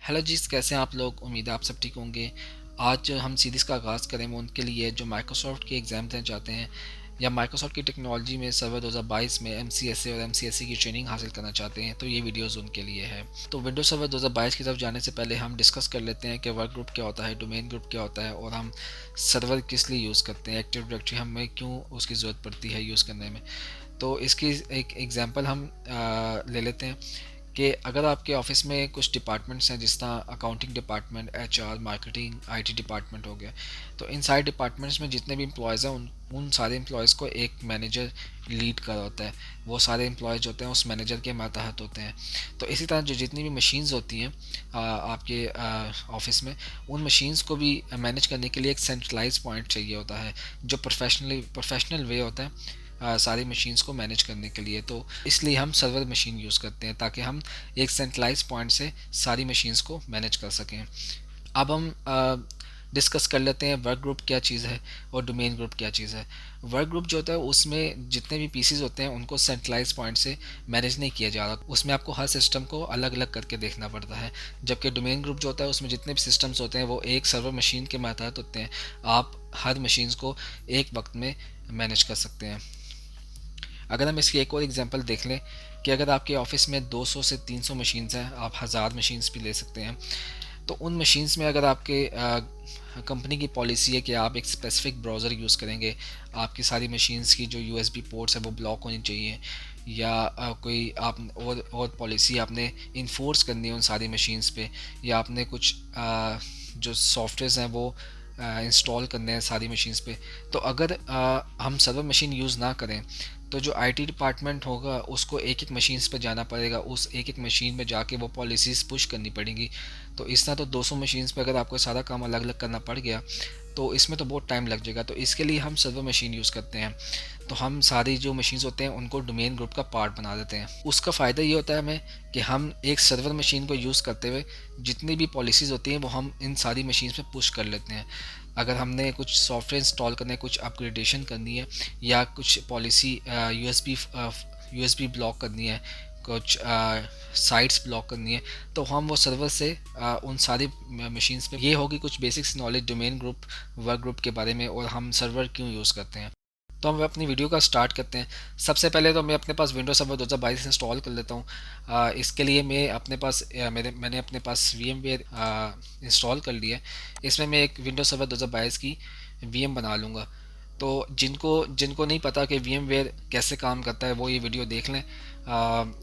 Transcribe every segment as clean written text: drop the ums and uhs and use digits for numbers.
Hello जी, कैसे हैं आप लोग? उम्मीद है आप सब ठीक होंगे। आज जो हम सीरीज़ का आगाज़ करें वो उनके लिए जो माइक्रोसॉफ्ट के एग्ज़ाम देना चाहते हैं या माइक्रोसॉफ्ट की टेक्नोलॉजी में सर्वर 2022 में एमसीएसए और एमसीएसई की ट्रेनिंग हासिल करना चाहते हैं, तो ये वीडियोस उनके लिए है। तो विंडोज सर्वर 2022 की तरफ जाने से पहले हम डिस्कस कर लेते हैं कि वर्क ग्रुप क्या होता है, डोमेन ग्रुप क्या होता है और हम सर्वर किस लिए यूज़ करते हैं, एक्टिव डायरेक्टरी हमें क्यों उसकी ज़रूरत पड़ती है यूज़ करने में। तो इसकी एक एग्ज़ाम्पल हम ले लेते हैं कि अगर आपके ऑफिस में कुछ डिपार्टमेंट्स हैं, जिस तरह accounting department, HR, marketing, IT department हो गया। तो इन सारे डिपार्टमेंट्स में जितने भी एम्प्लॉयज़ हैं उन सारे एम्प्लॉयज़ को एक मैनेजर लीड कर होता है। वो सारे एम्प्लॉयज़ होते हैं उस मैनेजर के मातहत होते हैं। तो इसी तरह जो जितनी भी मशीन्स होती हैं आपके ऑफिस में, उन मशीन्स को भी मैनेज करने के लिए एक सेंट्रलाइज पॉइंट चाहिए होता है, जो प्रोफेशनल वे होता है सारी मशीन्स को मैनेज करने के लिए। तो इसलिए हम सर्वर मशीन यूज़ करते हैं ताकि हम एक सेंट्रलाइज पॉइंट से सारी मशीन्स को मैनेज कर सकें। अब हम डिस्कस कर लेते हैं वर्क ग्रुप क्या चीज़ है और डोमेन ग्रुप क्या चीज़ है। वर्क ग्रुप जो होता है उसमें जितने भी पीसीज होते हैं उनको सेंट्रलाइज पॉइंट से मैनेज नहीं किया जा रहा, उसमें आपको हर सिस्टम को अलग अलग करके देखना पड़ता है। जबकि डोमेन ग्रुप जो होता है उसमें जितने भी सिस्टम्स होते हैं वो एक सर्वर मशीन के मातहत होते हैं। आप हर मशीन्स को एक वक्त में मैनेज कर सकते हैं। अगर हम इसकी एक और एग्जांपल देख लें कि अगर आपके ऑफिस में 200 से 300 मशीन्स हैं, आप 1000 मशीन्स भी ले सकते हैं। तो उन मशीन्स में अगर आपके कंपनी की पॉलिसी है कि आप एक स्पेसिफिक ब्राउज़र यूज़ करेंगे, आपकी सारी मशीन्स की जो यूएसबी पोर्ट्स है वो ब्लॉक होनी चाहिए, या कोई आप और पॉलिसी आपने इन्फोर्स करनी है उन सारी मशीन्स पे, या आपने कुछ जो सॉफ्टवेयर हैं वो इंस्टॉल करने हैं सारी मशीन्स पे। तो अगर हम सर्वर मशीन यूज़ ना करें तो जो आईटी डिपार्टमेंट होगा उसको एक एक मशीन्स पे जाना पड़ेगा, उस एक एक मशीन में जाके वो पॉलिसीज़ पुश करनी पड़ेंगी। तो इस तरह तो 200 मशीन्स पे अगर आपको सारा काम अलग अलग करना पड़ गया तो इसमें तो बहुत टाइम लग जाएगा। तो इसके लिए हम सर्वर मशीन यूज़ करते हैं। तो हम सारी जो मशीन्स होते हैं उनको डोमेन ग्रुप का पार्ट बना देते हैं। उसका फ़ायदा ये होता है हमें कि हम एक सर्वर मशीन को यूज़ करते हुए जितनी भी पॉलिसीज़ होती हैं वो हम इन सारी मशीन्स में पुश कर लेते हैं। अगर हमने कुछ सॉफ्टवेयर इंस्टॉल करना है, कुछ अपग्रेडेशन करनी है, या कुछ पॉलिसी यूएसबी ब्लॉक करनी है, कुछ साइट्स ब्लॉक करनी है, तो हम वो सर्वर से उन सारी मशीन्स पे। ये होगी कुछ basics knowledge domain group, work group के बारे में और हम सर्वर क्यों यूज़ करते हैं। तो हम अपनी वीडियो का स्टार्ट करते हैं। सबसे पहले तो मैं अपने पास विंडोज सर्वर 2022 इंस्टॉल कर लेता हूँ। इसके लिए मैं अपने पास मैंने अपने पास VMware इंस्टॉल कर लिया है। इसमें मैं एक विंडोज सर्वर 2022 की VM बना लूँगा। तो जिनको जिनको नहीं पता कि VMware कैसे काम करता है वो ये वीडियो देख लें।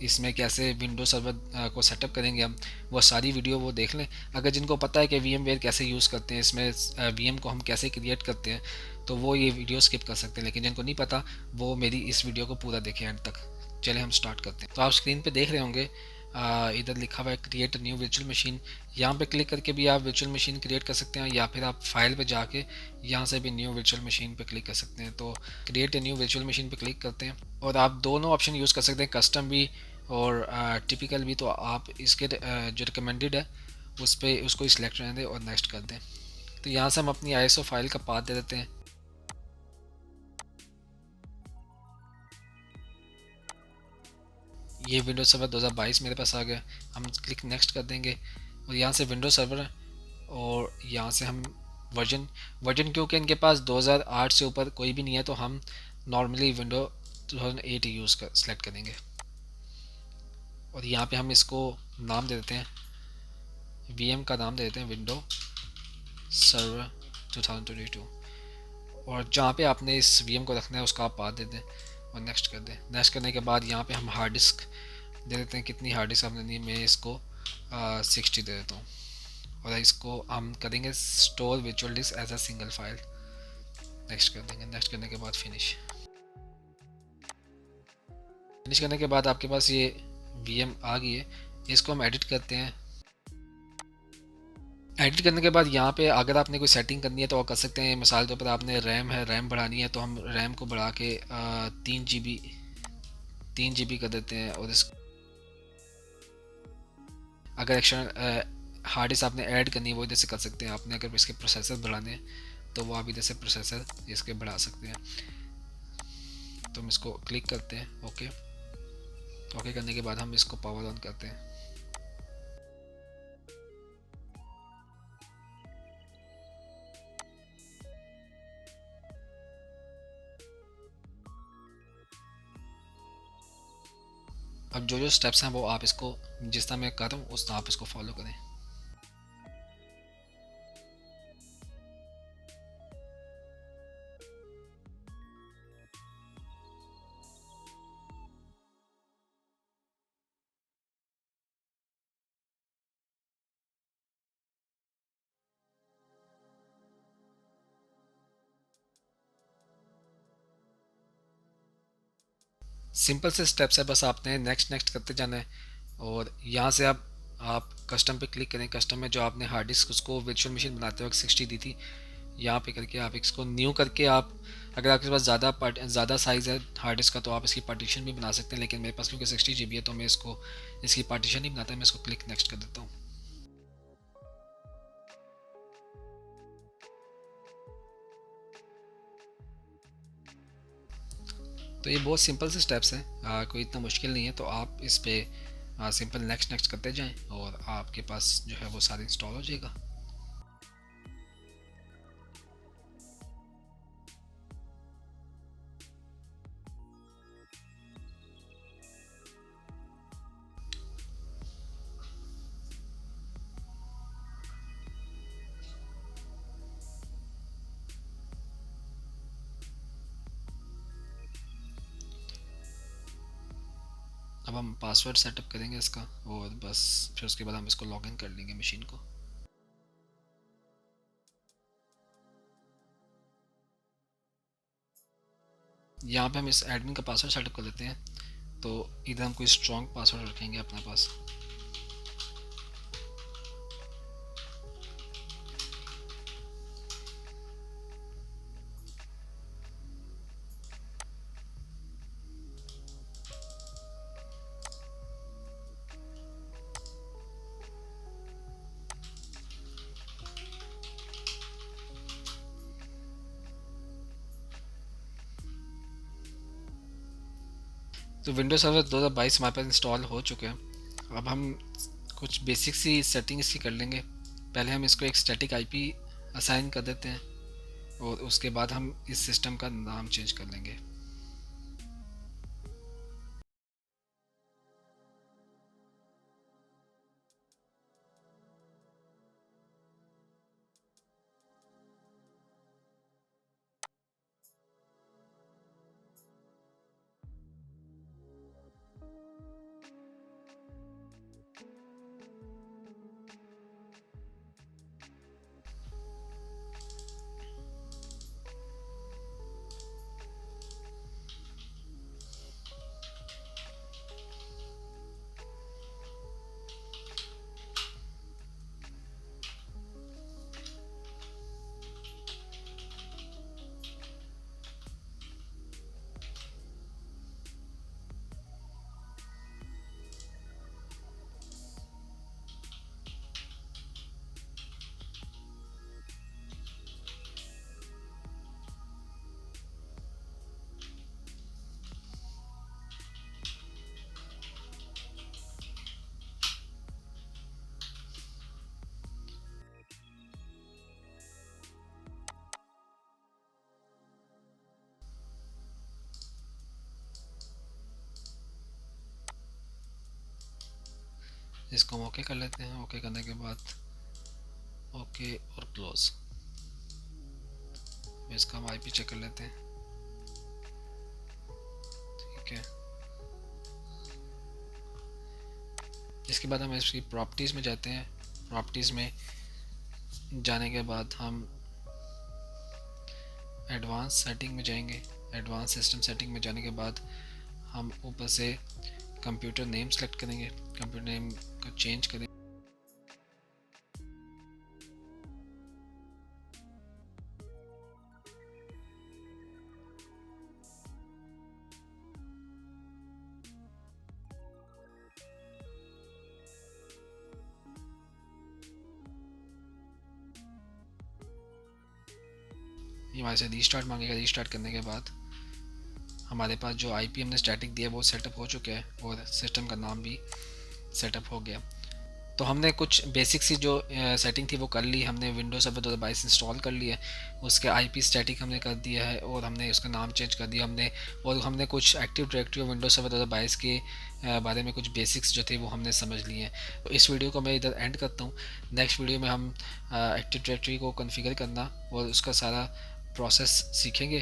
इसमें कैसे विंडोज सर्वर को सेटअप करेंगे हम, वो सारी वीडियो वो देख लें। अगर जिनको पता है कि VMware कैसे यूज़ करते हैं, इसमें VM को हम कैसे क्रिएट करते हैं, तो वो ये वीडियो स्किप कर सकते हैं। लेकिन जिनको नहीं पता वो मेरी इस वीडियो को पूरा देखें एंड तक। चले हम स्टार्ट करते हैं। तो आप स्क्रीन पे देख रहे होंगे इधर लिखा हुआ है क्रिएट न्यू वर्चुअल मशीन। यहाँ पे क्लिक करके भी आप वर्चुअल मशीन क्रिएट कर सकते हैं, या फिर आप फाइल पे जाके यहाँ से भी न्यू वर्चुअल मशीन पे क्लिक कर सकते हैं। तो create a new virtual machine पे क्लिक करते हैं और आप दोनों ऑप्शन यूज़ कर सकते हैं, कस्टम भी और टिपिकल भी। तो आप इसके जो रिकमेंडेड है उस पर उसको सिलेक्ट रहने दें और नेक्स्ट कर दें। तो यहाँ से हम अपनी ISO फाइल का पाथ दे देते हैं। ये विंडोज सर्वर 2022 मेरे पास आ गया। हम क्लिक नेक्स्ट कर देंगे और यहाँ से विंडोज सर्वर है, और यहाँ से हम वर्जन वर्जन क्योंकि इनके पास 2008 से ऊपर कोई भी नहीं है, तो हम नॉर्मली विंडो 2008 यूज़ कर सेलेक्ट करेंगे। और यहाँ पे हम इसको नाम दे देते हैं, VM का नाम दे देते हैं विंडो सर्वर 2022। और जहाँ पे आपने इस VM को रखना है उसका आप पाथ दे दें और नेक्स्ट कर दें। नेक्स्ट करने के बाद यहाँ पे हम हार्ड डिस्क दे देते हैं, कितनी हार्ड डिस्क आपने दी। मैं इसको 60 दे देता हूँ। और इसको हम करेंगे store virtual disk as a single file. Next कर देंगे। नेक्स्ट करने के बाद फिनिश करने के बाद आपके पास ये VM आ गई है। इसको हम एडिट करते हैं। एडिट करने के बाद यहाँ पे अगर आपने कोई सेटिंग करनी है तो आप कर सकते हैं। मिसाल के ऊपर आपने रैम बढ़ानी है तो हम रैम को बढ़ा के 3 GB कर देते हैं। और इस अगर एक्शन हार्ड डिस्क आपने ऐड करनी है वो इधर से कर सकते हैं। आपने अगर इसके प्रोसेसर बढ़ाने हैं तो वो आप इधर से प्रोसेसर इसके बढ़ा सकते हैं। तो हम इसको क्लिक करते हैं ओके। ओके करने के बाद हम इसको पावर ऑन करते हैं। अब जो जो स्टेप्स हैं वो आप इसको जिस तरह मैं कर रहा हूँ उस तरह आप इसको फॉलो करें। सिंपल से स्टेप्स है, बस आपने नेक्स्ट नेक्स्ट करते जाना है। और यहाँ से आप कस्टम पे क्लिक करें। कस्टम में जो आपने हार्ड डिस्क उसको वर्चुअल मशीन बनाते वक्त 60 दी थी, यहाँ पे करके आप इसको न्यू करके आप, अगर आपके पास ज़्यादा साइज़ है हार्ड डिस्क का तो आप इसकी पार्टीशन भी बना सकते हैं, लेकिन मेरे पास क्योंकि 60 GB है तो मैं इसकी पार्टीशन नहीं बनाता, मैं इसको क्लिक नेक्स्ट कर देता हूँ। तो ये बहुत सिंपल से स्टेप्स हैं, कोई इतना मुश्किल नहीं है। तो आप इस पर सिंपल नेक्स्ट नेक्स्ट करते जाएं और आपके पास जो है वो सारा इंस्टॉल हो जाएगा। अब हम पासवर्ड सेटअप करेंगे इसका और बस फिर उसके बाद हम इसको लॉगिन कर लेंगे मशीन को। यहाँ पे हम इस एडमिन का पासवर्ड सेटअप कर लेते हैं। तो इधर हम कोई स्ट्रॉन्ग पासवर्ड रखेंगे अपने पास। तो विंडोज सर्वर 2022 हमारे पास इंस्टॉल हो चुके हैं। अब हम कुछ बेसिक सी सेटिंग इसकी कर लेंगे। पहले हम इसको एक स्टैटिक आईपी असाइन कर देते हैं और उसके बाद हम इस सिस्टम का नाम चेंज कर लेंगे। इसको हम ओके कर लेते हैं। ओके करने के बाद ओके और क्लोज। इसका हम आईपी चेक कर लेते हैं। ठीक है, इसके बाद हम इसकी प्रॉपर्टीज़ में जाते हैं। प्रॉपर्टीज़ में जाने के बाद हम एडवांस सेटिंग में जाएंगे। एडवांस सिस्टम सेटिंग में जाने के बाद हम ऊपर से कंप्यूटर नेम सेलेक्ट करेंगे। कंप्यूटर नेम को चेंज करें। ये हमारे से रीस्टार्ट मांगेगा। रीस्टार्ट करने के बाद हमारे पास जो आईपी हमने स्टैटिक दिया वो सेटअप हो चुका है और सिस्टम का नाम भी सेटअप हो गया। तो हमने कुछ बेसिक सी जो सेटिंग थी वो कर ली, हमने विंडोज सर्वर 2022 इंस्टॉल कर लिया, उसके आईपी स्टैटिक हमने कर दिया है और हमने उसका नाम चेंज कर दिया हमने, और हमने कुछ एक्टिव डायरेक्टरी और विंडोज सर्वर 2022 के बारे में कुछ बेसिक्स जो थे वो हमने समझ लिए हैं। तो इस वीडियो को मैं इधर एंड करता हूँ। नेक्स्ट वीडियो में हम एक्टिव डायरेक्टरी को कॉन्फ़िगर करना और उसका सारा प्रोसेस सीखेंगे।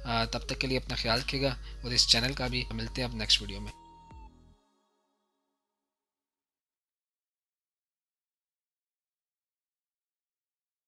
तब तक के लिए अपना ख्याल रखिएगा और इस चैनल का भी। मिलते हैं अब नेक्स्ट वीडियो में।